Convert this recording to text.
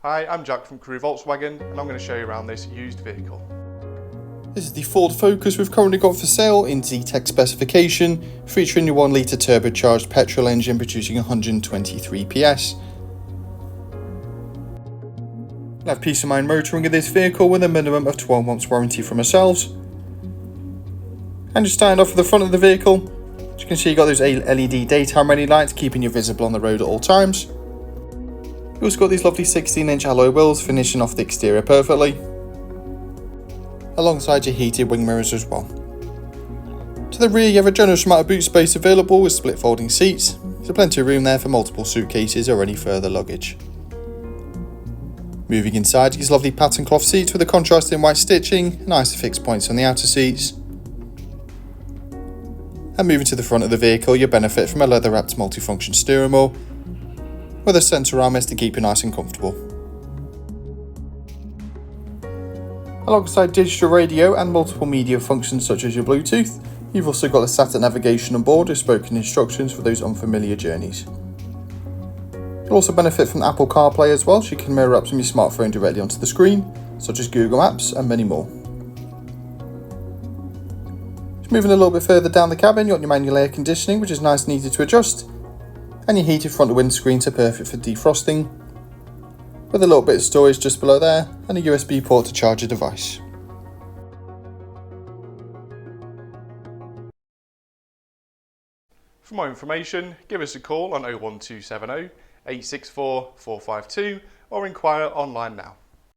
Hi, I'm Jack from Crewe Volkswagen and I'm going to show you around this used vehicle. This is the Ford Focus we've currently got for sale in Zetec specification, featuring your 1 litre turbocharged petrol engine producing 123 PS. You'll have peace of mind motoring of this vehicle with a minimum of 12 months warranty from ourselves. And just starting off with the front of the vehicle, as you can see you've got those LED daytime running lights keeping you visible on the road at all times. You've also got these lovely 16-inch alloy wheels finishing off the exterior perfectly, alongside your heated wing mirrors as well. To the rear you have a generous amount of boot space available with split folding seats, so plenty of room there for multiple suitcases or any further luggage. Moving inside, these lovely pattern cloth seats with the contrasting white stitching, nice fixed points on the outer seats. And moving to the front of the vehicle, you'll benefit from a leather wrapped multifunction steering wheel with a centre armrest to keep you nice and comfortable. Alongside digital radio and multiple media functions such as your Bluetooth, you've also got the satellite navigation on board with spoken instructions for those unfamiliar journeys. You'll also benefit from Apple CarPlay as well, so you can mirror apps from your smartphone directly onto the screen, such as Google Maps and many more. Just moving a little bit further down the cabin, you've got your manual air conditioning, which is nice and easy to adjust, and your heated front windscreens are perfect for defrosting, with a little bit of storage just below there and a USB port to charge your device. For more information, give us a call on 01270 864 452 or inquire online now.